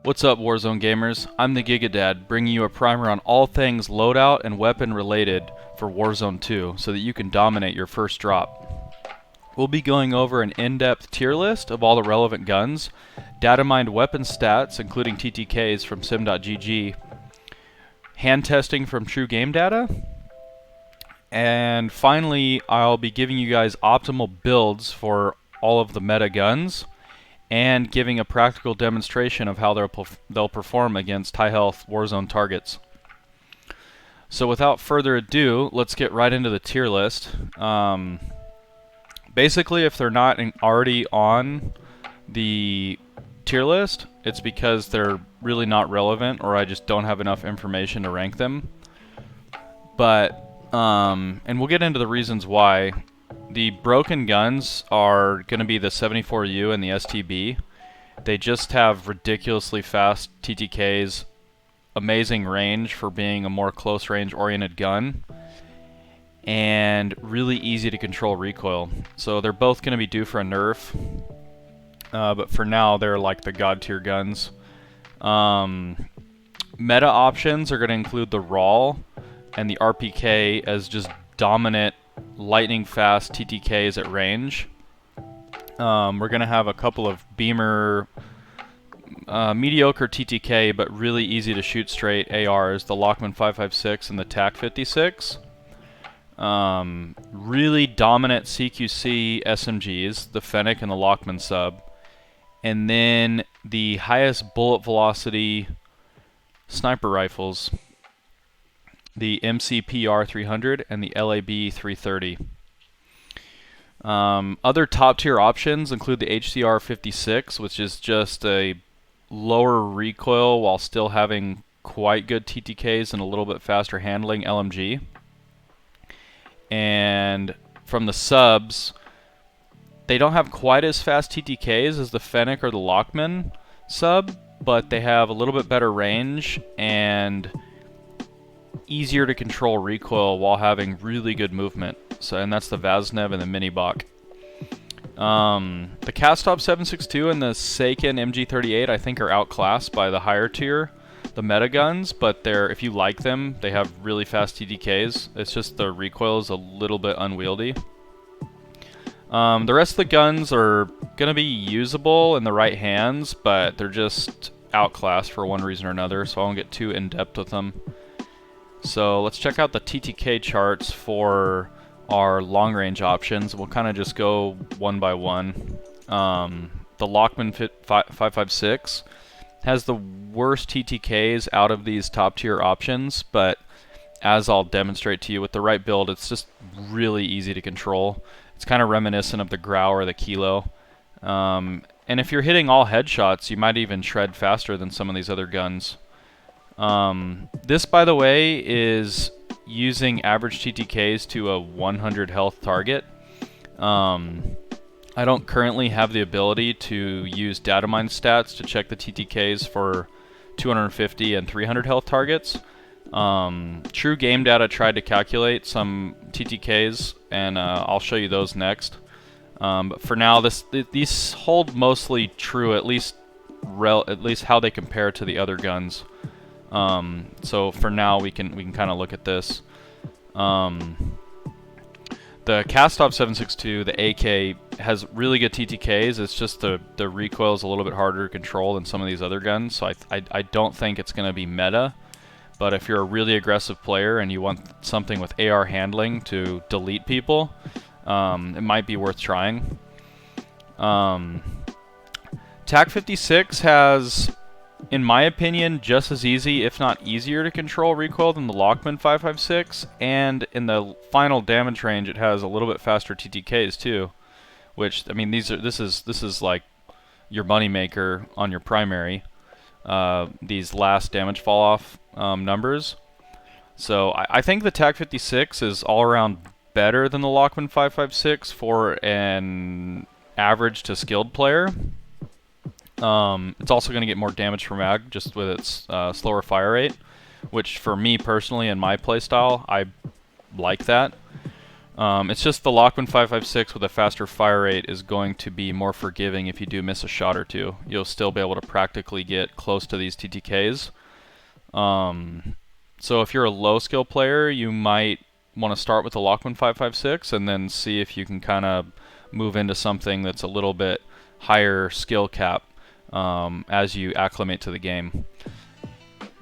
What's up, Warzone gamers? I'm the Gigadad, bringing you a primer on all things loadout and weapon related for Warzone 2, so that you can dominate your first drop. We'll be going over an in-depth tier list of all the relevant guns, data mined weapon stats, including TTKs from sim.gg, hand testing from true game data, and finally, I'll be giving you guys optimal builds for all of the meta guns, and giving a practical demonstration of how they'll perform against high-health Warzone targets. So without further ado, let's get right into the tier list. Basically, if they're not already on the tier list, it's because they're really not relevant, or I just don't have enough information to rank them. But, and we'll get into the reasons why. The broken guns are going to be the 74U and the STB. They just have ridiculously fast TTKs, amazing range for being a more close range oriented gun, and really easy to control recoil. So they're both going to be due for a nerf, but for now they're like the god tier guns. Meta options are going to include the RAAL and the RPK as just dominant lightning fast TTKs at range. We're going to have a couple of beamer, mediocre TTK but really easy to shoot straight ARs, the Lachmann 556 and the TAC 56. Really dominant CQC SMGs, the Fennec and the Lachmann Sub. And then the highest bullet velocity sniper rifles, the MCBR 300 and the LAB 330. Other top tier options include the HCR 56, which is just a lower recoil while still having quite good TTKs and a little bit faster handling LMG. And from the subs, they don't have quite as fast TTKs as the Fennec or the Lachmann Sub, but they have a little bit better range and easier to control recoil while having really good movement. So, and that's the Vaznev and the Minibak. The Castop 762 and the Seiken MG38 I think are outclassed by the higher tier, the meta guns, but if you like them, they have really fast TTKs. It's just the recoil is a little bit unwieldy. The rest of the guns are going to be usable in the right hands, but they're just outclassed for one reason or another, so I won't get too in-depth with them. So let's check out the TTK charts for our long-range options. We'll kind of just go one by one. The Lachmann 556 has the worst TTKs out of these top-tier options, but as I'll demonstrate to you, with the right build, it's just really easy to control. It's kind of reminiscent of the Grau or the Kilo. And if you're hitting all headshots, you might even shred faster than some of these other guns. This, by the way, is using average TTKs to a 100 health target. I don't currently have the ability to use data mine stats to check the TTKs for 250 and 300 health targets. True game data tried to calculate some TTKs, and I'll show you those next. But for now, these hold mostly true, at least how they compare to the other guns. So for now, we can kind of look at this. The Castop 762, the AK, has really good TTKs. It's just the recoil is a little bit harder to control than some of these other guns. So I don't think it's going to be meta. But if you're a really aggressive player and you want something with AR handling to delete people, it might be worth trying. TAC 56 has, in my opinion, just as easy, if not easier, to control recoil than the Lachmann 556, and in the final damage range, it has a little bit faster TTKs too. Which, I mean, this is like your moneymaker on your primary. These last damage fall off numbers. So I think the TAC 56 is all around better than the Lachmann 556 for an average to skilled player. It's also going to get more damage per mag just with its slower fire rate, which for me personally in my playstyle, I like that. It's just the Lachmann 556 with a faster fire rate is going to be more forgiving if you do miss a shot or two. You'll still be able to practically get close to these TTKs. So if you're a low skill player, you might want to start with the Lachmann 556 and then see if you can kind of move into something that's a little bit higher skill cap as you acclimate to the game.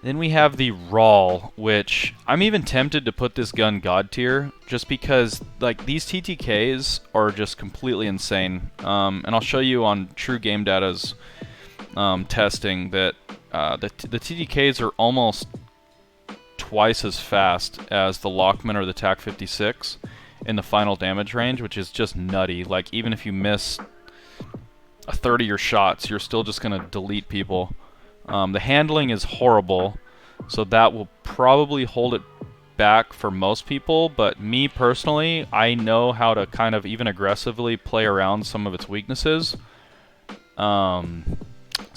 Then we have the RAAL, which I'm even tempted to put this gun God tier, just because like these TTKs are just completely insane. And I'll show you on True Game Data's testing that the TTKs are almost twice as fast as the Lachmann or the TAC 56 in the final damage range, which is just nutty. Like even if you miss a third of your shots, you're still just gonna delete people. The handling is horrible, so that will probably hold it back for most people, but me personally, I know how to kind of even aggressively play around some of its weaknesses. So I'm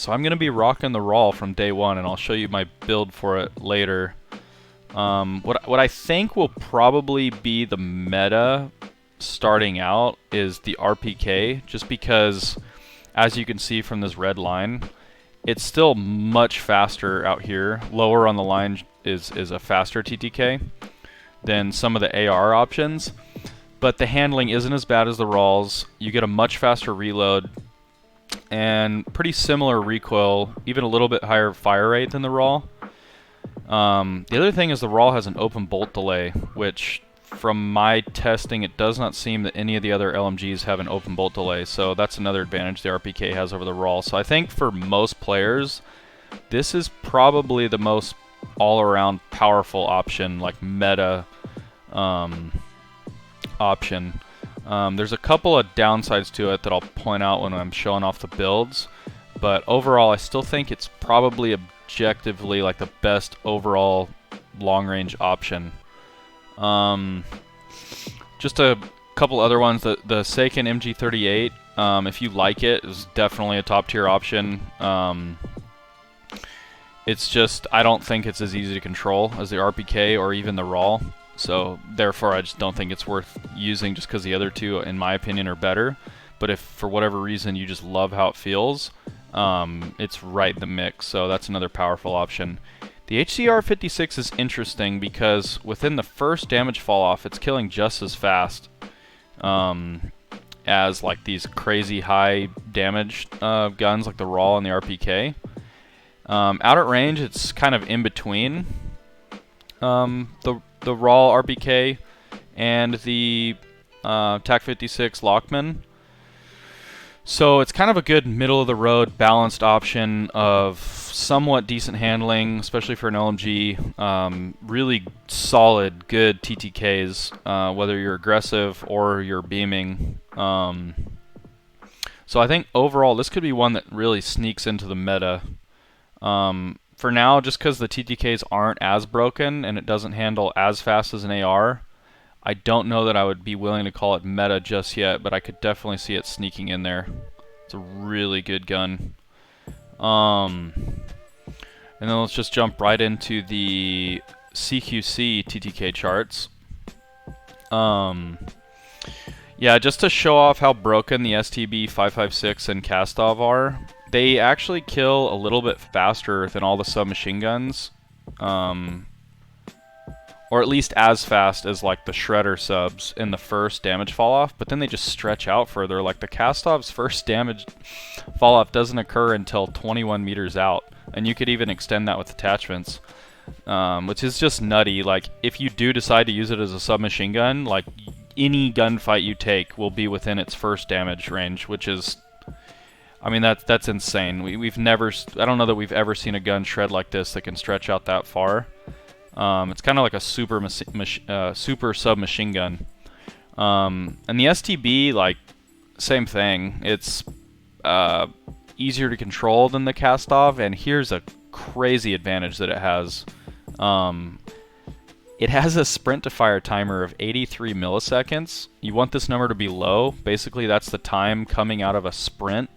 going to be rocking the RAAL from day one, and I'll show you my build for it later. What I think will probably be the meta starting out is the RPK, just because, as you can see from this red line, it's still much faster out here. Lower on the line is a faster TTK than some of the AR options, but the handling isn't as bad as the RAALs. You get a much faster reload and pretty similar recoil, even a little bit higher fire rate than the RAAL. The other thing is the RAAL has an open bolt delay, which from my testing, it does not seem that any of the other LMGs have an open bolt delay, so that's another advantage the RPK has over the RAAL. So I think for most players, this is probably the most all-around powerful option, like meta option. There's a couple of downsides to it that I'll point out when I'm showing off the builds, but overall I still think it's probably objectively like the best overall long-range option. Just a couple other ones. The Seiken MG38, if you like it, is definitely a top tier option. It's just, I don't think it's as easy to control as the RPK or even the RAAL, so therefore I just don't think it's worth using, just because the other two, in my opinion, are better. But if for whatever reason you just love how it feels, it's right in the mix, so that's another powerful option. The HCR 56 is interesting because within the first damage fall off, it's killing just as fast as like these crazy high damage guns like the RAAL and the RPK. Out at range, it's kind of in between the RAAL RPK and the TAC 56 Lachmann. So it's kind of a good middle-of-the-road balanced option of somewhat decent handling, especially for an LMG. Really solid, good TTKs, whether you're aggressive or you're beaming. So I think overall this could be one that really sneaks into the meta. For now, just because the TTKs aren't as broken and it doesn't handle as fast as an AR, I don't know that I would be willing to call it meta just yet, but I could definitely see it sneaking in there. It's a really good gun. And then let's just jump right into the CQC TTK charts. Yeah, just to show off how broken the STB 556 and Kastov are, they actually kill a little bit faster than all the submachine guns. Or at least as fast as like the Shredder subs in the first damage fall off, but then they just stretch out further. Like the Kastov's first damage fall off doesn't occur until 21 meters out, and you could even extend that with attachments, which is just nutty. Like if you do decide to use it as a submachine gun, like any gunfight you take will be within its first damage range, which is, I mean, that's insane. We've never, I don't know that we've ever seen a gun shred like this that can stretch out that far. It's kind of like a super submachine gun. And the STB, like, same thing. It's easier to control than the Kastov, and here's a crazy advantage that it has. It has a sprint to fire timer of 83 milliseconds. You want this number to be low. Basically, that's the time coming out of a sprint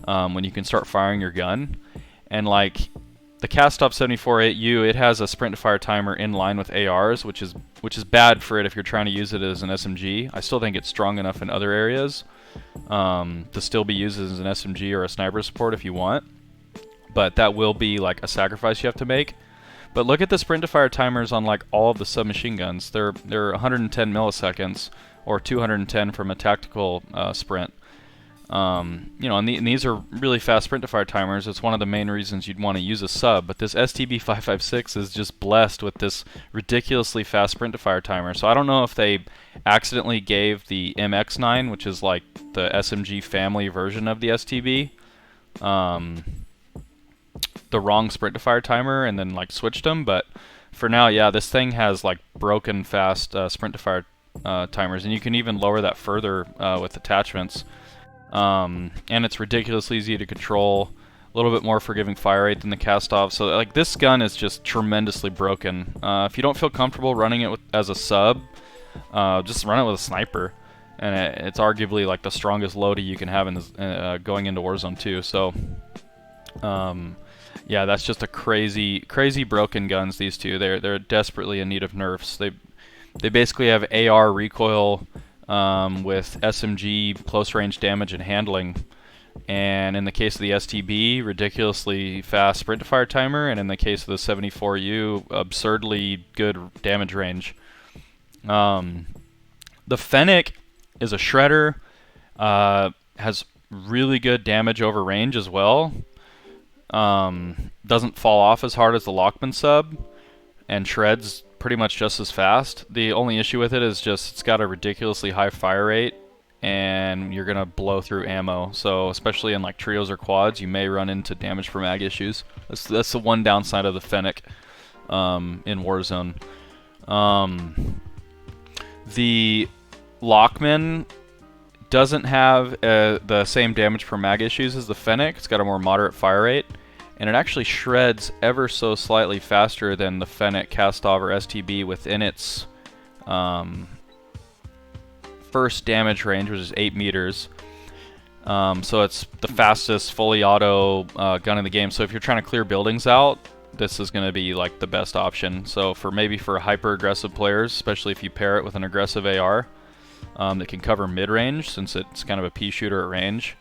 when you can start firing your gun. And like, the Castop 74-8U, it has a sprint to fire timer in line with ARs, which is bad for it if you're trying to use it as an SMG. I still think it's strong enough in other areas to still be used as an SMG or a sniper support if you want, but that will be like a sacrifice you have to make. But look at the sprint to fire timers on like all of the submachine guns. They're 110 milliseconds or 210 from a tactical sprint. You know, and these are really fast sprint to fire timers. It's one of the main reasons you'd want to use a sub. But this STB556 is just blessed with this ridiculously fast sprint to fire timer. So I don't know if they accidentally gave the MX9, which is like the SMG family version of the STB, the wrong sprint to fire timer and then like switched them. But for now, yeah, this thing has like broken fast sprint to fire timers, and you can even lower that further with attachments. And it's ridiculously easy to control, a little bit more forgiving fire rate than the Castov. So like this gun is just tremendously broken. If you don't feel comfortable running it as a sub, just run it with a sniper, and it's arguably like the strongest loadie you can have in this, going into Warzone 2. So yeah, that's just a crazy broken guns, these two. They're desperately in need of nerfs. They basically have AR recoil with SMG close range damage and handling, and in the case of the STB, ridiculously fast sprint to fire timer, and in the case of the 74U, absurdly good damage range. The Fennec is a shredder, has really good damage over range as well. Doesn't fall off as hard as the Lachmann Sub, and shreds pretty much just as fast. The only issue with it is just it's got a ridiculously high fire rate, and you're gonna blow through ammo. So especially in like trios or quads, you may run into damage per mag issues. That's the one downside of the Fennec in Warzone. The Lachmann doesn't have the same damage per mag issues as the Fennec. It's got a more moderate fire rate, and it actually shreds ever so slightly faster than the Fennec, Castov, or STB within its first damage range, which is 8 meters. So it's the fastest fully auto gun in the game. So if you're trying to clear buildings out, this is going to be like the best option. So for hyper aggressive players, especially if you pair it with an aggressive AR that can cover mid-range, since it's kind of a pea shooter at range,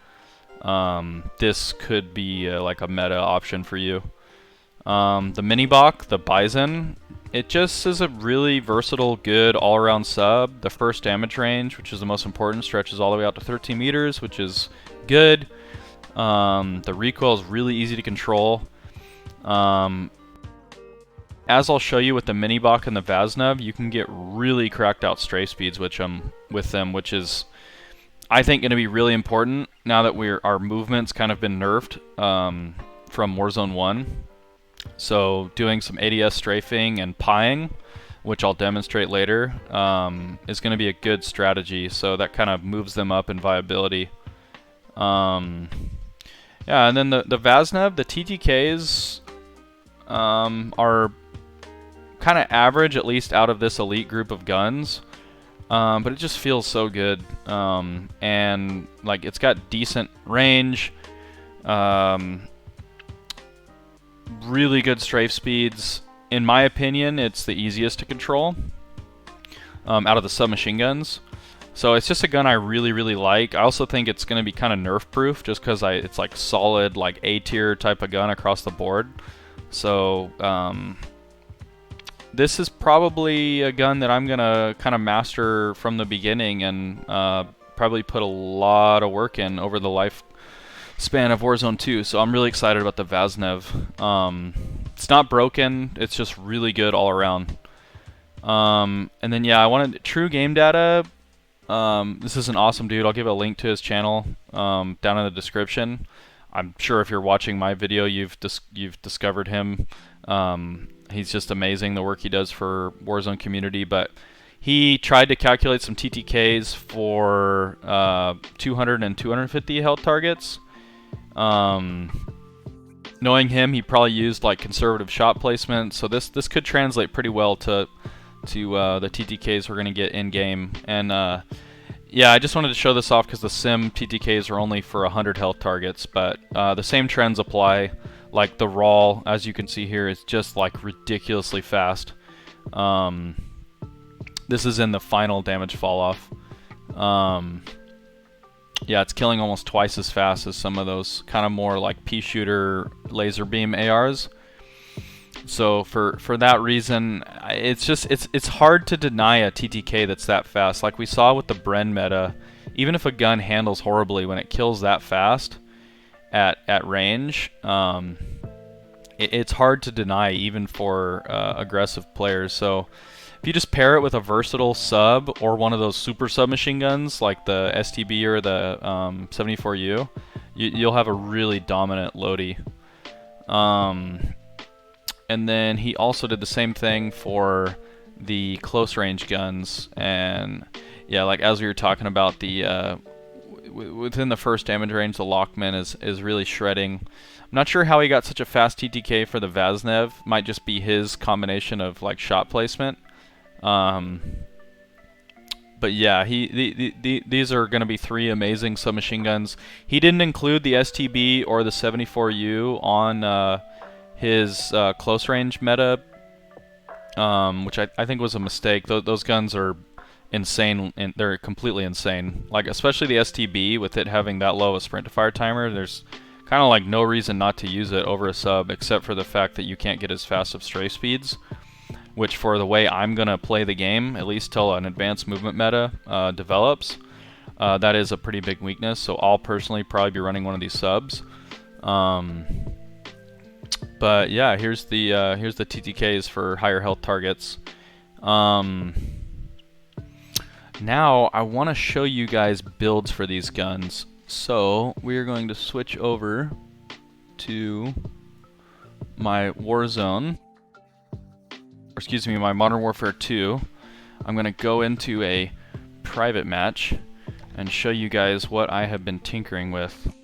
this could be like a meta option for you. The Minibak, the Bison, it just is a really versatile, good all-around sub. The first damage range, which is the most important, stretches all the way out to 13 meters, which is good. The recoil is really easy to control. As I'll show you with the Minibak and the Vaznev, you can get really cracked out strafe speeds with them, which is, I think, going to be really important now that our movement's kind of been nerfed from Warzone 1. So doing some ADS strafing and pieing, which I'll demonstrate later, is going to be a good strategy. So that kind of moves them up in viability. Yeah, and then the Vaznev, the TTKs are kind of average, at least out of this elite group of guns. But it just feels so good, and like it's got decent range, really good strafe speeds. In my opinion, it's the easiest to control out of the submachine guns. So it's just a gun I really like. I also think it's going to be kind of nerf proof, just because it's like solid, like A tier type of gun across the board. So this is probably a gun that I'm going to kind of master from the beginning, and probably put a lot of work in over the lifespan of Warzone 2. So I'm really excited about the Vaznev. It's not broken, it's just really good all around. And then yeah, I wanted True Game Data. This is an awesome dude. I'll give a link to his channel down in the description. I'm sure if you're watching my video, you've discovered him. He's just amazing, the work he does for Warzone community. But he tried to calculate some TTKs for 200 and 250 health targets. Knowing him, he probably used like conservative shot placement. So this could translate pretty well to the TTKs we're going to get in game. And yeah, I just wanted to show this off because the sim TTKs are only for 100 health targets, but the same trends apply. Like the RAAL, as you can see here, is just like ridiculously fast. This is in the final damage fall off. Yeah, it's killing almost twice as fast as some of those kind of more like pea shooter laser beam ARs. So for that reason, it's hard to deny a TTK that's that fast. Like we saw with the Bren meta, even if a gun handles horribly, when it kills that fast at range, it's hard to deny even for aggressive players. So if you just pair it with a versatile sub or one of those super submachine guns like the STB or the 74U, you'll have a really dominant loadie. And then he also did the same thing for the close range guns. And yeah, like as we were talking about, the within the first damage range, the Lachmann is really shredding. I'm not sure how he got such a fast TTK for the Vaznev. Might just be his combination of like shot placement. But yeah, these are going to be 3 amazing submachine guns. He didn't include the STB or the 74U on his close range meta, which I think was a mistake. Those guns are insane, and they're completely insane. Like especially the STB, with it having that low a sprint to fire timer, there's kind of like no reason not to use it over a sub, except for the fact that you can't get as fast of strafe speeds, which for the way I'm gonna play the game, at least till an advanced movement meta develops, that is a pretty big weakness. So I'll personally probably be running one of these subs. But yeah, here's the TTKs for higher health targets. Now I want to show you guys builds for these guns. So we are going to switch over to my Warzone, or excuse me, my Modern Warfare 2. I'm going to go into a private match and show you guys what I have been tinkering with.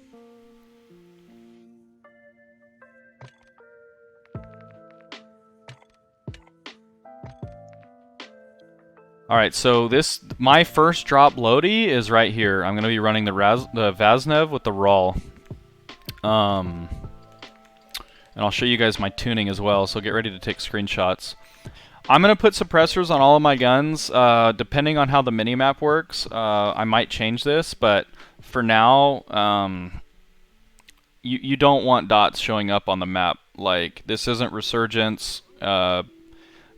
Alright, so my first drop loadie is right here. I'm going to be running the Vaznev with the RAAL. And I'll show you guys my tuning as well, so get ready to take screenshots. I'm going to put suppressors on all of my guns. Depending on how the minimap works, I might change this, but for now, you don't want dots showing up on the map. Like, this isn't Resurgence.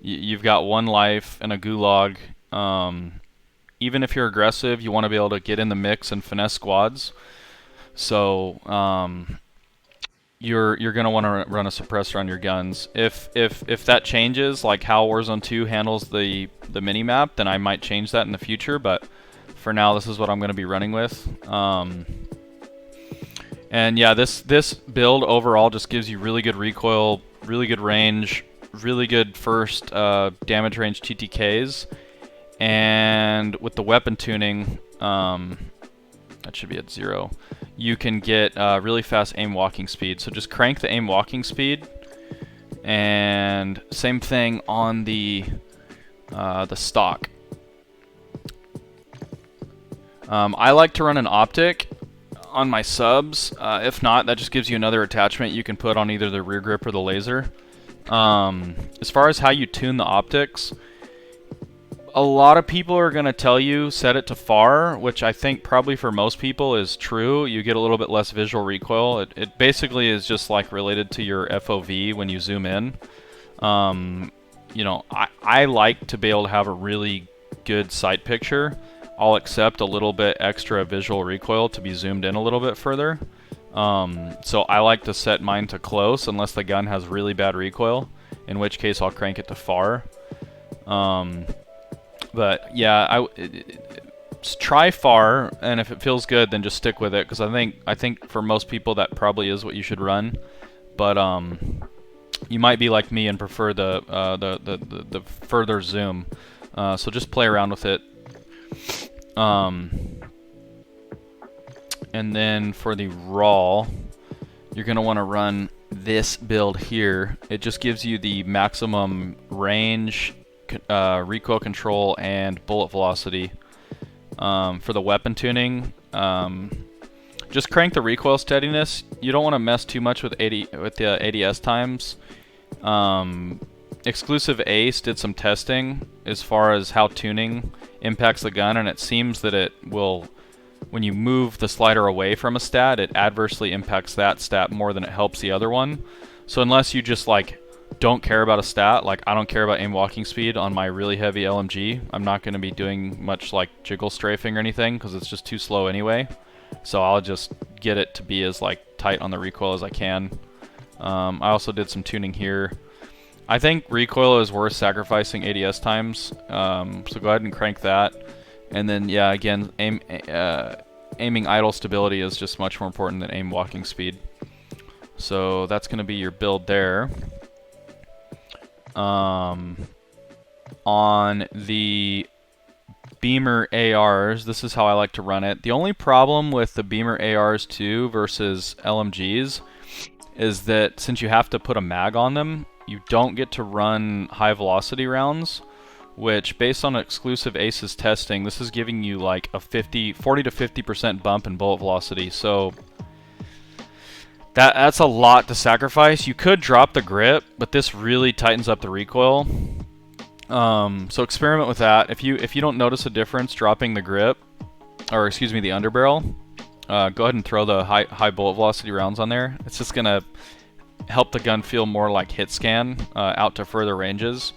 You've got 1 life and a gulag. Even if you're aggressive, you want to be able to get in the mix and finesse squads. So you're gonna want to run a suppressor on your guns. If that changes, like how Warzone 2 handles the minimap, then I might change that in the future. But for now, this is what I'm gonna be running with. And yeah, this build overall just gives you really good recoil, really good range, really good first damage range TTKs. And with the weapon tuning, that should be at 0, you can get really fast aim walking speed. So just crank the aim walking speed, and same thing on the stock. I like to run an optic on my subs. If not, that just gives you another attachment you can put on either the rear grip or the laser. As far as how you tune the optics, a lot of people are going to tell you set it to far, which I think probably for most people is true. You get a little bit less visual recoil. It basically is just like related to your FOV when you zoom in. You know, I like to be able to have a really good sight picture. I'll accept a little bit extra visual recoil to be zoomed in a little bit further. So I like to set mine to close unless the gun has really bad recoil, in which case I'll crank it to far. But yeah, try far, and if it feels good, then just stick with it, because I think for most people that probably is what you should run. But you might be like me and prefer the further zoom. So just play around with it. And then for the RAAL, you're going to want to run this build here. It just gives you the maximum range, recoil control, and bullet velocity. For the weapon tuning, Just crank the recoil steadiness. You don't want to mess too much with the ADS times. Exclusive Ace did some testing as far as how tuning impacts the gun, and it seems that it will, when you move the slider away from a stat, it adversely impacts that stat more than it helps the other one. So unless you just like don't care about a stat, like I don't care about aim walking speed on my really heavy LMG, I'm not going to be doing much like jiggle strafing or anything because it's just too slow anyway. So I'll just get it to be as like tight on the recoil as I can. I also did some tuning here. I think recoil is worth sacrificing ADS times, so go ahead and crank that. And then yeah, again, aiming idle stability is just much more important than aim walking speed. So that's going to be your build there. On the Beamer ARs, this is how I like to run it. The only problem with the Beamer ARs too versus LMGs is that since you have to put a mag on them, you don't get to run high velocity rounds, which based on exclusive Aces testing, this is giving you like a 40 to 50% bump in bullet velocity. So that's a lot to sacrifice. You could drop the grip, but this really tightens up the recoil. So experiment with that. If you don't notice a difference dropping the grip, or excuse me, the underbarrel, go ahead and throw the high bullet velocity rounds on there. It's just gonna help the gun feel more like hit scan out to further ranges.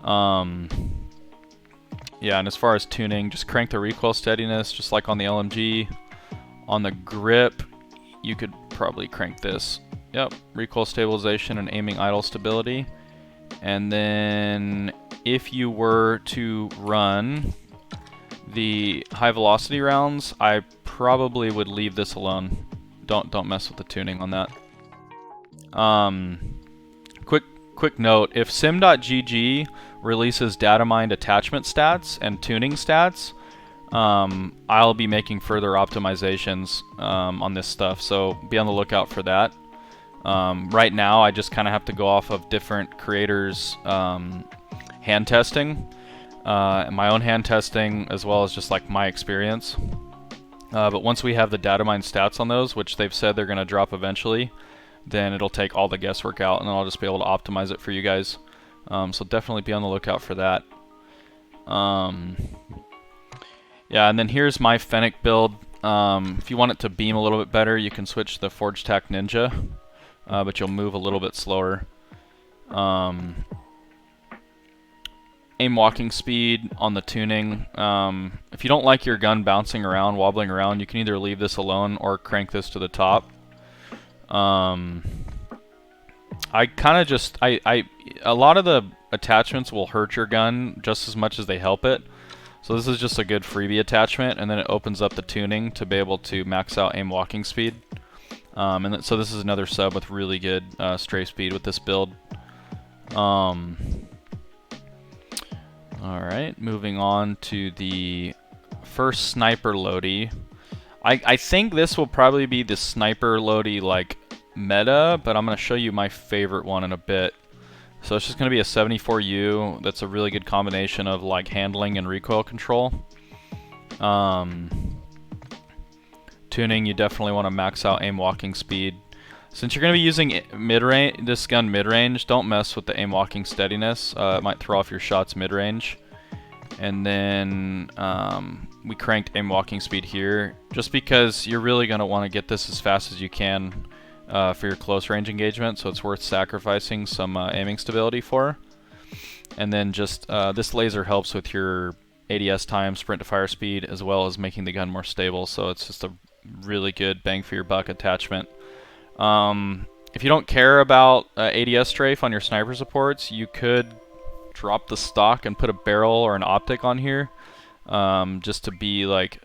Yeah, and as far as tuning, just crank the recoil steadiness, just like on the LMG. On the grip, you could probably crank this. Yep, recoil stabilization and aiming idle stability. And then if you were to run the high velocity rounds, I probably would leave this alone. Don't mess with the tuning on that. Quick note, if sim.gg releases data mined attachment stats and tuning stats, I'll be making further optimizations on this stuff, so be on the lookout for that. Right now I just kind of have to go off of different creators' hand testing, my own hand testing, as well as just like my experience. But once we have the data mine stats on those, which they've said they're going to drop eventually, then it'll take all the guesswork out, and then I'll just be able to optimize it for you guys. So definitely be on the lookout for that. Yeah, and then here's my Fennec build. If you want it to beam a little bit better, you can switch to the Forge Tac Ninja, but you'll move a little bit slower. Aim walking speed on the tuning. If you don't like your gun bouncing around, wobbling around, you can either leave this alone or crank this to the top. I kind of just, a lot of the attachments will hurt your gun just as much as they help it. So this is just a good freebie attachment, and then it opens up the tuning to be able to max out aim walking speed. So this is another sub with really good strafe speed with this build. Alright, moving on to the first sniper loadie. I think this will probably be the sniper loadie like meta, but I'm going to show you my favorite one in a bit. So it's just going to be a 74U. That's a really good combination of like handling and recoil control. Tuning, you definitely want to max out aim walking speed. Since you're going to be using mid-range, this gun mid-range, don't mess with the aim walking steadiness. It might throw off your shots mid-range. And then we cranked aim walking speed here, just because you're really going to want to get this as fast as you can for your close range engagement, so it's worth sacrificing some aiming stability for. And then just this laser helps with your ADS time, sprint to fire speed, as well as making the gun more stable, so it's just a really good bang for your buck attachment. If you don't care about ADS strafe on your sniper supports, you could drop the stock and put a barrel or an optic on here, just to be like,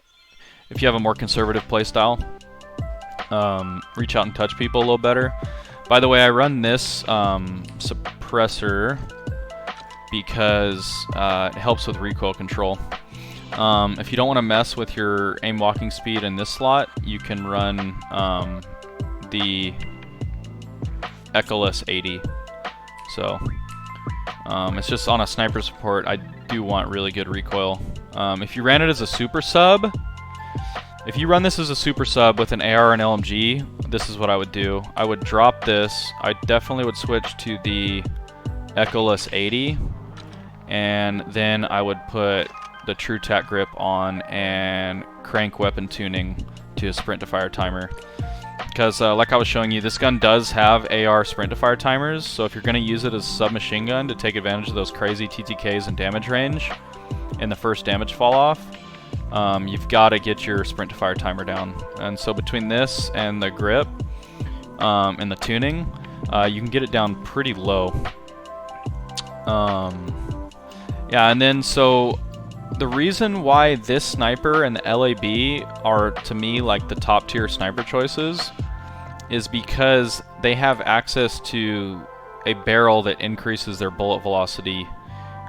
if you have a more conservative playstyle, reach out and touch people a little better. By the way, I run this suppressor because it helps with recoil control. If you don't want to mess with your aim walking speed in this slot, you can run the Echoless 80. So it's just on a sniper support. I do want really good recoil. If you ran it as a super sub, If you run this as a super sub with an AR and LMG, this is what I would do. I would drop this. I definitely would switch to the Echoless 80, and then I would put the True Tac grip on and crank weapon tuning to a sprint to fire timer. Because like I was showing you, this gun does have AR sprint to fire timers, so if you're going to use it as a submachine gun to take advantage of those crazy TTKs and damage range and the first damage fall off, you've got to get your sprint to fire timer down. And so between this and the grip and the tuning, you can get it down pretty low. Yeah, and then so the reason why this sniper and the LAB are, to me, like the top tier sniper choices is because they have access to a barrel that increases their bullet velocity.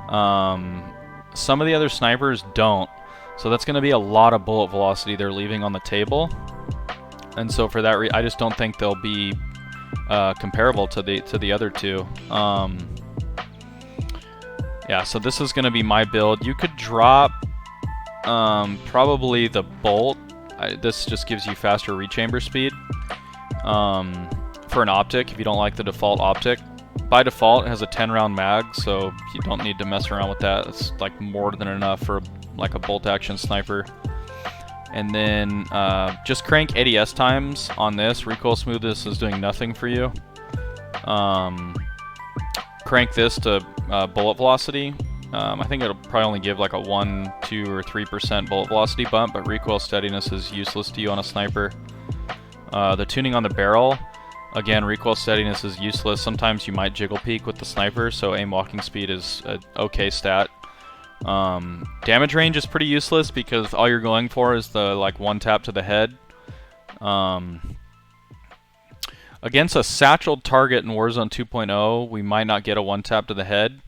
Some of the other snipers don't, so that's going to be a lot of bullet velocity they're leaving on the table, and so for that I just don't think they'll be comparable to the other two. Yeah, so this is going to be my build. You could drop probably the bolt. This just gives you faster rechamber speed for an optic if you don't like the default optic. By default, it has a 10-round mag, so you don't need to mess around with that. It's like more than enough for like a bolt action sniper. And then just crank ADS times on this. Recoil smoothness is doing nothing for you. Crank this to bullet velocity. I think it'll probably only give like a 1, 2, or 3% bullet velocity bump, but recoil steadiness is useless to you on a sniper. The tuning on the barrel, again, recoil steadiness is useless. Sometimes you might jiggle peek with the sniper, so aim walking speed is an okay stat. Damage range is pretty useless because all you're going for is the like one tap to the head. Against a satcheled target in Warzone 2.0, we might not get a one tap to the head,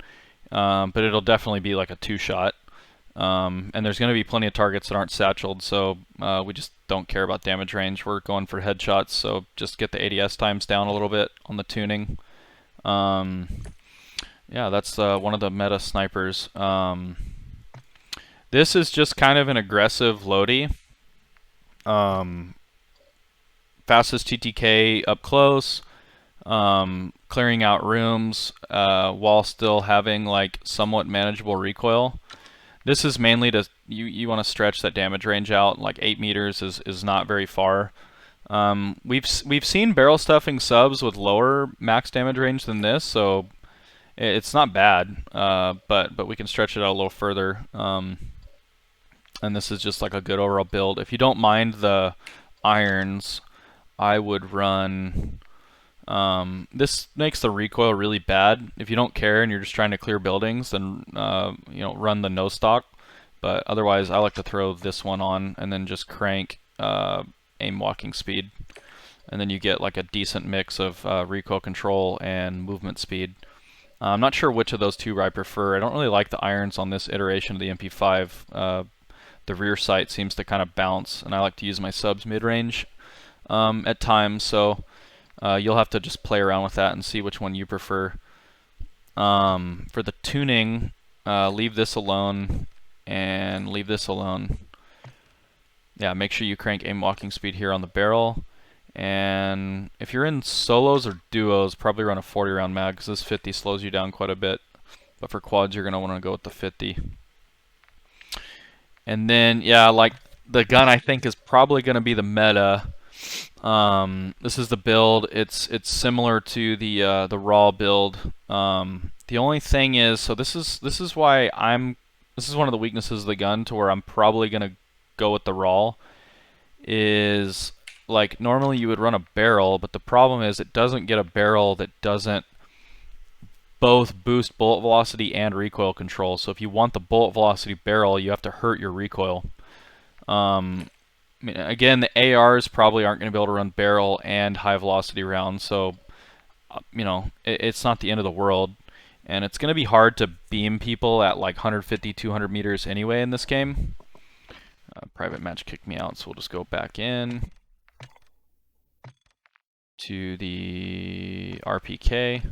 but it'll definitely be like a two-shot. And there's going to be plenty of targets that aren't satcheled, so we just don't care about damage range. We're going for headshots, so just get the ADS times down a little bit on the tuning. Yeah, that's one of the meta snipers. This is just kind of an aggressive loadie. Fastest TTK up close, clearing out rooms while still having like somewhat manageable recoil. This is mainly to you want to stretch that damage range out. Like 8 meters is not very far. We've seen barrel stuffing subs with lower max damage range than this, so it's not bad. But we can stretch it out a little further. And this is just like a good overall build. If you don't mind the irons, I would run. This makes the recoil really bad. If you don't care and you're just trying to clear buildings, then run the no stock. But otherwise, I like to throw this one on and then just crank aim walking speed, and then you get like a decent mix of recoil control and movement speed. I'm not sure which of those two I prefer. I don't really like the irons on this iteration of the MP5. The rear sight seems to kind of bounce, and I like to use my subs mid-range at times, so you'll have to just play around with that and see which one you prefer. For the tuning, leave this alone and leave this alone. Yeah, make sure you crank aim walking speed here on the barrel, and if you're in solos or duos, probably run a 40 round mag because this 50 slows you down quite a bit, but for quads you're going to want to go with the 50. And then, yeah, like the gun I think is probably going to be the meta. This is the build. It's similar to the RAAL build. The only thing is, so this is why this is one of the weaknesses of the gun, to where I'm probably going to go with the RAAL, is like normally you would run a barrel, but the problem is it doesn't get a barrel that doesn't both boost bullet velocity and recoil control. So if you want the bullet velocity barrel, you have to hurt your recoil. I mean, again, the ARs probably aren't going to be able to run barrel and high velocity rounds, so it's not the end of the world, and it's going to be hard to beam people at like 150, 200 meters anyway in this game. Private match kicked me out, so we'll just go back in to the RPK.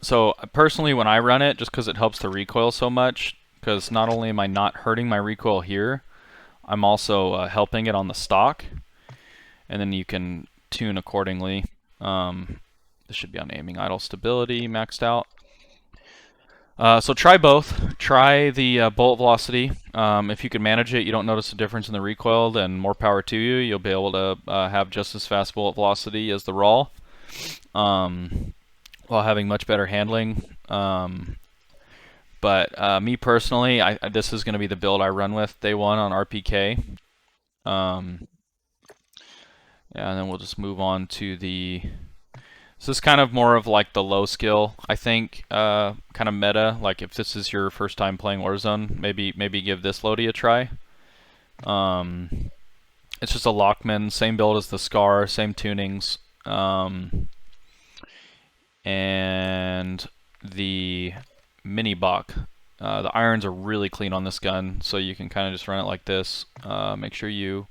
So personally, when I run it, just because it helps the recoil so much, because not only am I not hurting my recoil here, I'm also helping it on the stock, and then you can tune accordingly. This should be on aiming idle stability maxed out. So try both. Try the bullet velocity. If you can manage it, you don't notice a difference in the recoil, then more power to you. You'll be able to have just as fast bullet velocity as the RAAL, while having much better handling. But me personally, this is going to be the build I run with day one on RPK. Yeah, and then we'll just move on to the... This is kind of more of like the low skill, I think, kind of meta. Like if this is your first time playing Warzone, maybe give this Lodi a try. It's just a Lachmann, same build as the Scar, same tunings, and the Minibak. The irons are really clean on this gun, so you can kind of just run it like this. Make sure you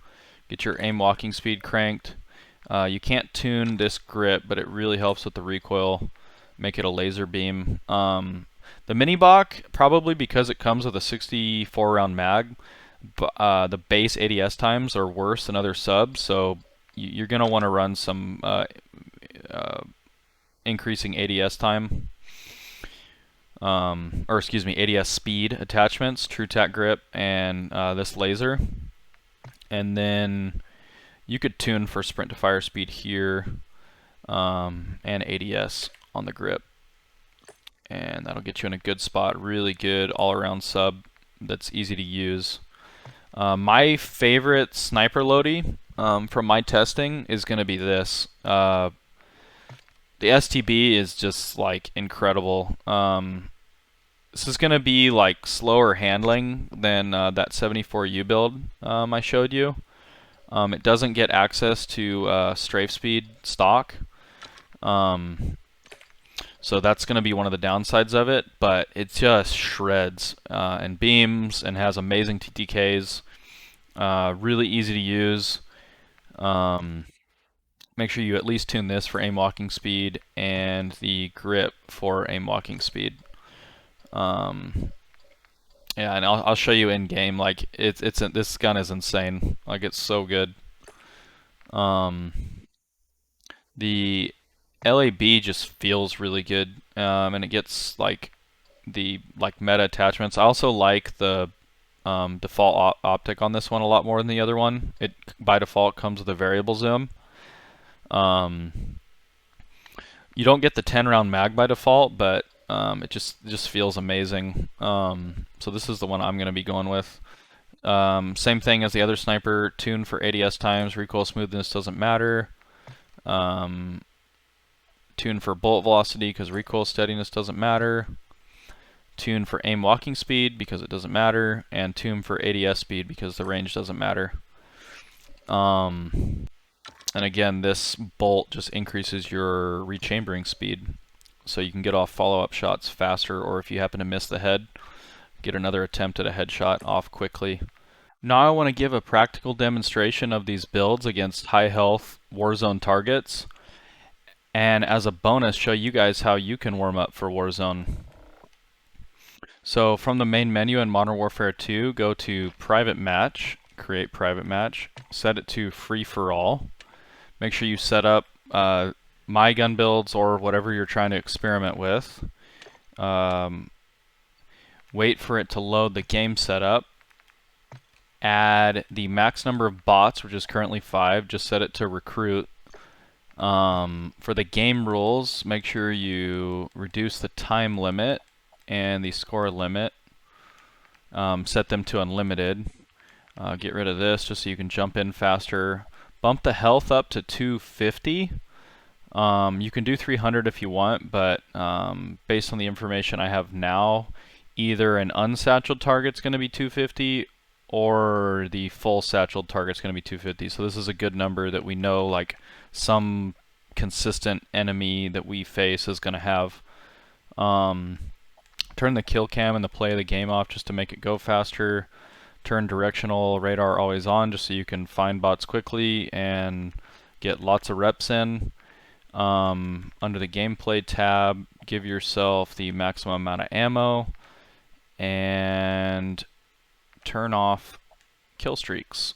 get your aim walking speed cranked. You can't tune this grip, but it really helps with the recoil. Make it a laser beam. The Minibak, probably because it comes with a 64 round mag, the base ADS times are worse than other subs, so you're going to want to run some increasing ADS time. Or excuse me, ADS speed attachments, True Tac grip, and this laser. And then you could tune for sprint to fire speed here, and ADS on the grip. And that'll get you in a good spot. Really good all-around sub that's easy to use. My favorite sniper loadie from my testing is going to be this. The STB is just like incredible. This is going to be like slower handling than that 74U build I showed you. It doesn't get access to strafe speed stock. So that's going to be one of the downsides of it, but it just shreds and beams and has amazing TTKs. Really easy to use. Make sure you at least tune this for aim walking speed and the grip for aim walking speed. Yeah, and I'll show you in game. Like this gun is insane. Like it's so good. The LAB just feels really good, and it gets like the meta attachments. I also like the default optic on this one a lot more than the other one. It by default comes with a variable zoom. You don't get the 10 round mag by default, but it just feels amazing. So this is the one I'm going to be going with. Same thing as the other sniper. Tune for ADS times, recoil smoothness doesn't matter. Tune for bullet velocity because recoil steadiness doesn't matter. Tune for aim walking speed because it doesn't matter, and tune for ADS speed because the range doesn't matter. And again, this bolt just increases your rechambering speed, so you can get off follow-up shots faster, or if you happen to miss the head, get another attempt at a headshot off quickly. Now I want to give a practical demonstration of these builds against high health Warzone targets, and as a bonus show you guys how you can warm up for Warzone. So from the main menu in Modern Warfare 2, go to Private Match, create Private Match, set it to Free for All. Make sure you set up my gun builds or whatever you're trying to experiment with. Wait for it to load the game setup. Add the max number of bots, which is currently 5. Just set it to recruit. For the game rules, make sure you reduce the time limit and the score limit. Set them to unlimited. Get rid of this just so you can jump in faster. Bump the health up to 250. You can do 300 if you want, but based on the information I have now, either an unsatcheled target's going to be 250 or the full satcheled target's going to be 250. So this is a good number that we know like some consistent enemy that we face is going to have. Turn the kill cam and the play of the game off just to make it go faster. Turn directional radar always on just so you can find bots quickly and get lots of reps in. Under the gameplay tab, give yourself the maximum amount of ammo and turn off kill streaks.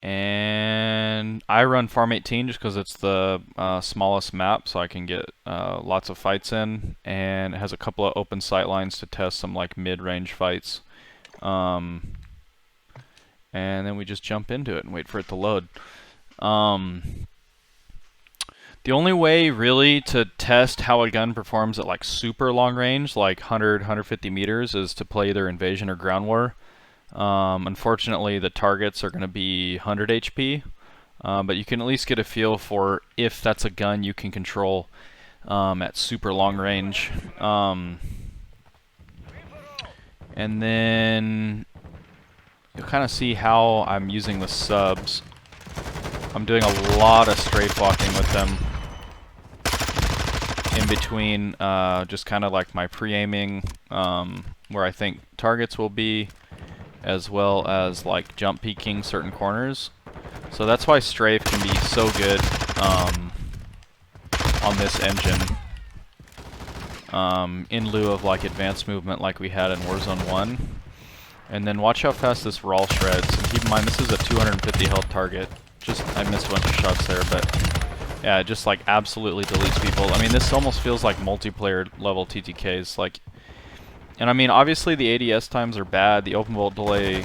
And I run Farm 18 just because it's the smallest map, so I can get lots of fights in, and it has a couple of open sight lines to test some like mid-range fights. And then we just jump into it and wait for it to load. The only way really to test how a gun performs at like super long range, like 100, 150 meters, is to play either Invasion or Ground War. Unfortunately, the targets are going to be 100 HP, but you can at least get a feel for if that's a gun you can control at super long range. And then you'll kind of see how I'm using the subs. I'm doing a lot of strafe walking with them in between, just kind of like my pre-aiming where I think targets will be, as well as like jump peeking certain corners. So that's why strafe can be so good on this engine, in lieu of like advanced movement like we had in Warzone 1. And then watch how fast this RAAL shreds. And keep in mind, this is a 250 health target. I missed a bunch of shots there, but yeah, it just like absolutely deletes people. I mean, this almost feels like multiplayer level TTKs. Like, and I mean, obviously the ADS times are bad. The open bolt delay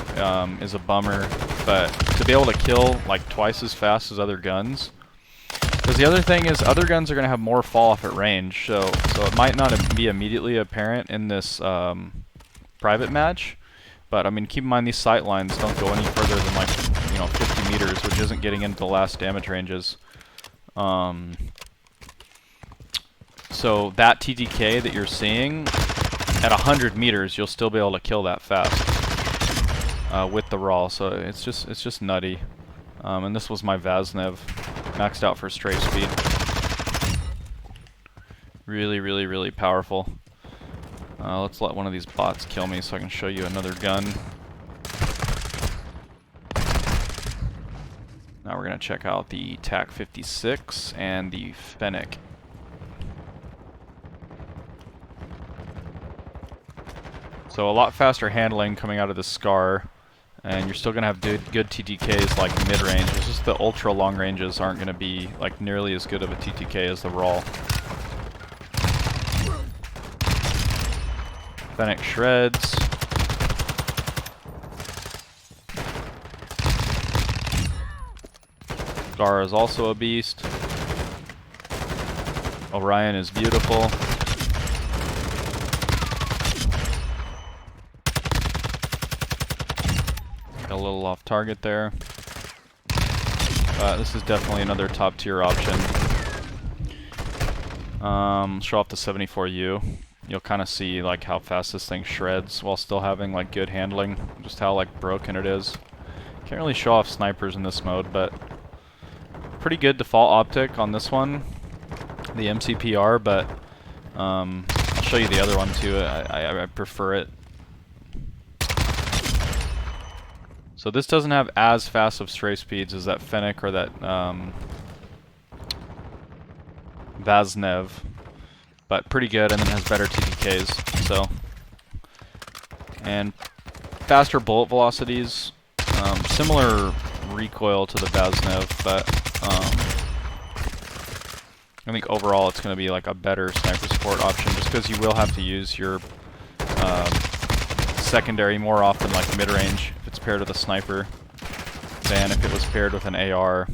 is a bummer, but to be able to kill like twice as fast as other guns. Because the other thing is, other guns are going to have more fall off at range, so it might not be immediately apparent in this private match. But I mean, keep in mind these sight lines don't go any further than like 50 meters, which isn't getting into the last damage ranges. So that TTK that you're seeing at 100 meters, you'll still be able to kill that fast with the RAAL. So it's just nutty. And this was my Vaznev, maxed out for strafe speed. Really, really, really powerful. Let's let one of these bots kill me so I can show you another gun. Now we're going to check out the TAC 56 and the Fennec. So a lot faster handling coming out of the SCAR, and you're still going to have good TTKs like mid-range. It's just the ultra long ranges aren't going to be like nearly as good of a TTK as the RAAL. Fennec shreds. Scar is also a beast. Orion is beautiful. Got a little off target there. This is definitely another top tier option. Show off the 74U. You'll kind of see like how fast this thing shreds while still having like good handling, just how like broken it is. Can't really show off snipers in this mode, but pretty good default optic on this one, the MCBR, but I'll show you the other one too. I prefer it. So this doesn't have as fast of strafe speeds as that Fennec or that Vaznev, but pretty good, and then has better TTKs. So, and faster bullet velocities, similar recoil to the Vaznev, but I think overall it's going to be like a better sniper support option, just because you will have to use your secondary more often, like mid-range, if it's paired with a sniper, than if it was paired with an AR.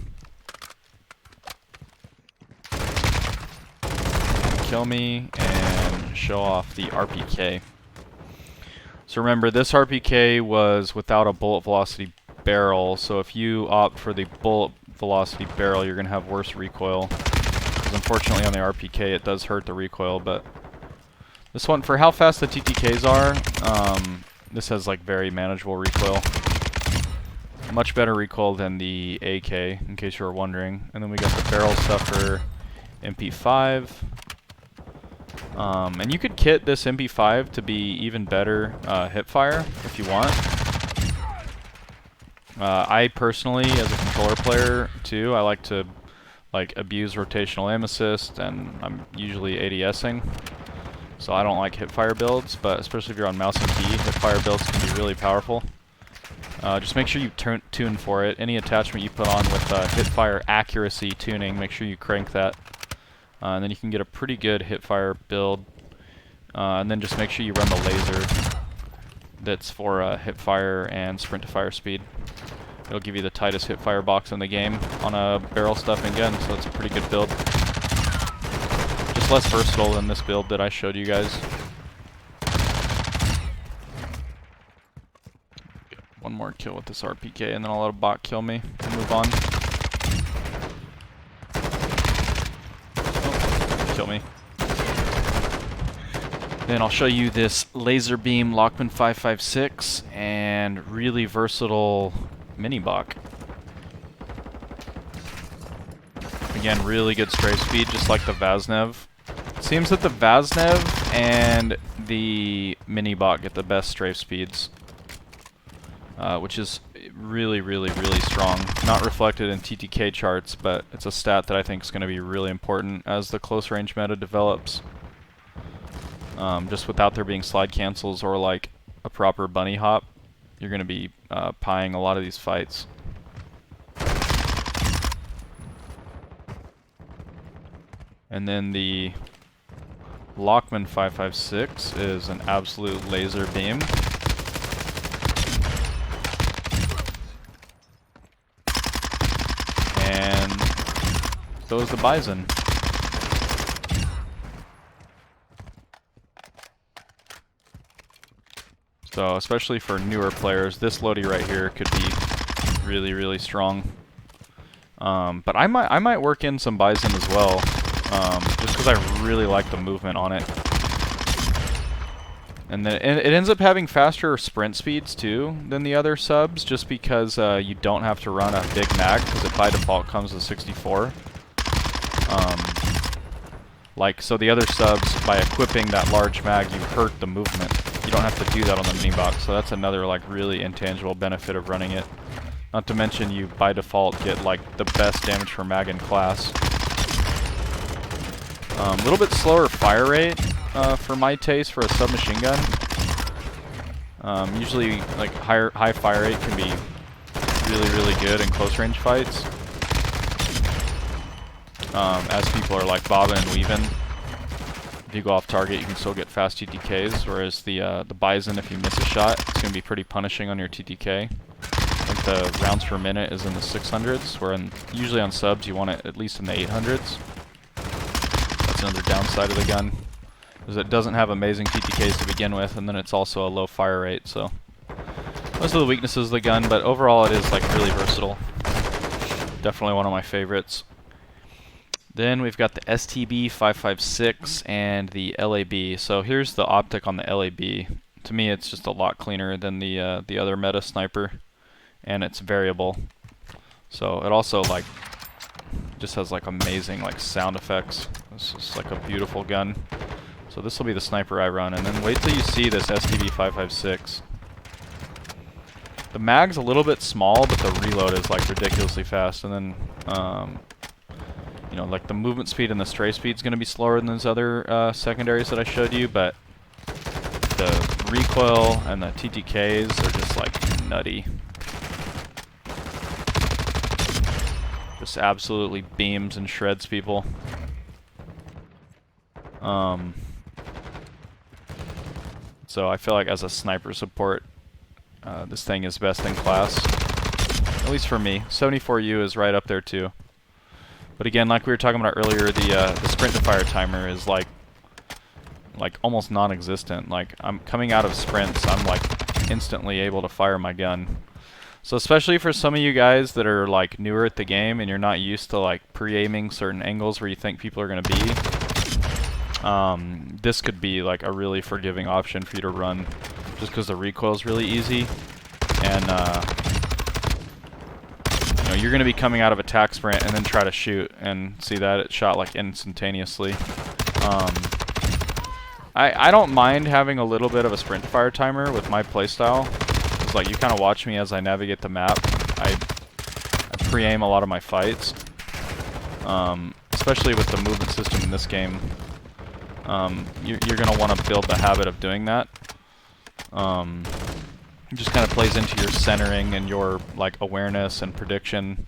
Kill me and show off the RPK. So remember, this RPK was without a bullet velocity barrel, so if you opt for the bullet velocity barrel, you're going to have worse recoil. Because unfortunately on the RPK it does hurt the recoil, but this one, for how fast the TTKs are, this has like very manageable recoil. Much better recoil than the AK, in case you were wondering. And then we got the barrel stuffer MP5. And you could kit this MP5 to be even better hipfire if you want. I personally, as a controller player too, I like to abuse rotational aim assist, and I'm usually ADSing, so I don't like hipfire builds. But especially if you're on mouse and key, hipfire builds can be really powerful. Just make sure you tune for it. Any attachment you put on with hipfire accuracy tuning, make sure you crank that. And then you can get a pretty good hipfire build. And then just make sure you run the laser that's for hipfire and sprint to fire speed. It'll give you the tightest hipfire box in the game on a barrel stuffing gun, so it's a pretty good build. Just less versatile than this build that I showed you guys. One more kill with this RPK and then I'll let a bot kill me and move on. Oh, kill me. Then I'll show you this laser beam Lachmann 556 and really versatile Minibak. Again, really good strafe speed, just like the Vaznev. It seems that the Vaznev and the Minibak get the best strafe speeds. Which is really, really, really strong. Not reflected in TTK charts, but it's a stat that I think is going to be really important as the close range meta develops. Just without there being slide cancels or like a proper bunny hop, you're going to be pieing a lot of these fights. And then the Lachmann 556 is an absolute laser beam. And so is the Bison. So especially for newer players, this loadie right here could be really, really strong. But I might work in some Bison as well, just because I really like the movement on it. And then it ends up having faster sprint speeds too than the other subs, just because you don't have to run a big mag, because it by default comes with 64. So the other subs, by equipping that large mag, you hurt the movement. You don't have to do that on the Minibak, so that's another like really intangible benefit of running it. Not to mention you by default get like the best damage per mag in class. A little bit slower fire rate for my taste for a submachine gun. Usually like high fire rate can be really, really good in close range fights. As people are like bobbing and weaving. If you go off target, you can still get fast TTKs, whereas the Bison, if you miss a shot, it's going to be pretty punishing on your TTK. Like the rounds per minute is in the 600s, where usually on subs you want it at least in the 800s. That's another downside of the gun, is it doesn't have amazing TTKs to begin with, and then it's also a low fire rate, so those are the weaknesses of the gun, but overall it is like really versatile. Definitely one of my favorites. Then we've got the STB 556 and the LAB. So here's the optic on the LAB. To me, it's just a lot cleaner than the other meta sniper, and it's variable. So it also like just has like amazing like sound effects. It's just like a beautiful gun. So this will be the sniper I run, and then wait till you see this STB 556. The mag's a little bit small, but the reload is like ridiculously fast, and then you know, like the movement speed and the strafe speed is going to be slower than those other secondaries that I showed you, but the recoil and the TTKs are just like nutty. Just absolutely beams and shreds people. So I feel like as a sniper support, this thing is best in class. At least for me. 74U is right up there too. But again, like we were talking about earlier, the sprint to fire timer is like almost non-existent. Like I'm coming out of sprints, I'm like instantly able to fire my gun. So especially for some of you guys that are like newer at the game and you're not used to like pre-aiming certain angles where you think people are going to be, this could be like a really forgiving option for you to run, just because the recoil is really easy, and you know, you're going to be coming out of attack sprint and then try to shoot, and see that it shot like instantaneously. I don't mind having a little bit of a sprint fire timer with my playstyle. It's like you kind of watch me as I navigate the map. I pre-aim a lot of my fights, especially with the movement system in this game. You're going to want to build the habit of doing that. It just kind of plays into your centering and your like awareness and prediction,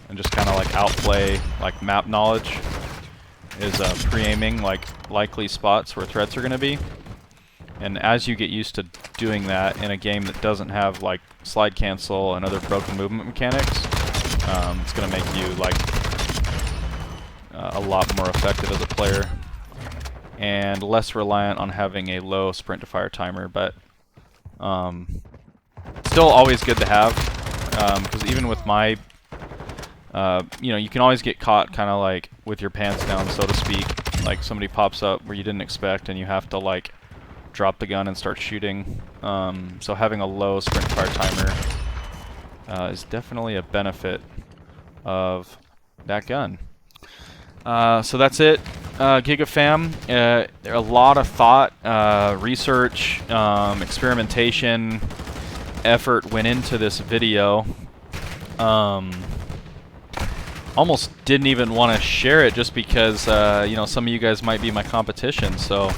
and just kind of like outplay like map knowledge is pre-aiming like likely spots where threats are going to be. And as you get used to doing that in a game that doesn't have like slide cancel and other broken movement mechanics, it's going to make you like a lot more effective as a player and less reliant on having a low sprint to fire timer. But still always good to have, because even with my you know, you can always get caught kind of like with your pants down, so to speak. Like somebody pops up where you didn't expect and you have to like drop the gun and start shooting. So having a low sprint fire timer is definitely a benefit of that gun. So that's it, GigaFam. A lot of thought, research, experimentation, effort went into this video. Almost didn't even want to share it just because you know, some of you guys might be my competition. So,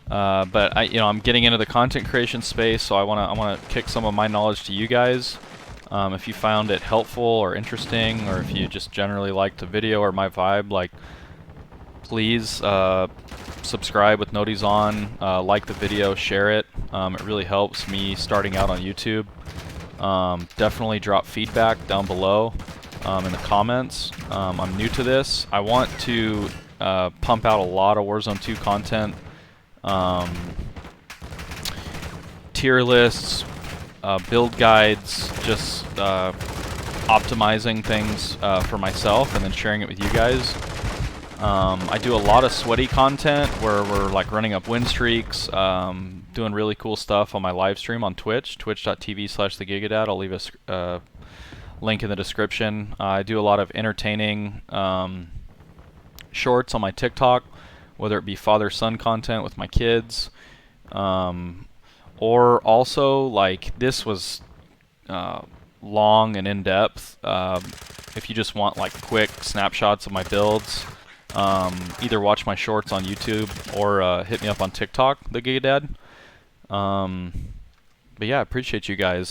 but I'm getting into the content creation space, so I wanna kick some of my knowledge to you guys. If you found it helpful or interesting, or if you just generally liked the video or my vibe, like, please subscribe with noties on, like the video, share it. It really helps me starting out on YouTube. Definitely drop feedback down below in the comments. I'm new to this. I want to pump out a lot of Warzone 2 content. Tier lists, build guides, just optimizing things for myself and then sharing it with you guys. I do a lot of sweaty content where we're like running up win streaks, doing really cool stuff on my live stream on Twitch, twitch.tv/thegigadad. I'll leave a link in the description. I do a lot of entertaining shorts on my TikTok, whether it be father-son content with my kids, or also like this was long and in-depth. If you just want like quick snapshots of my builds, either watch my shorts on YouTube or hit me up on TikTok, the Gigadad. But yeah, I appreciate you guys.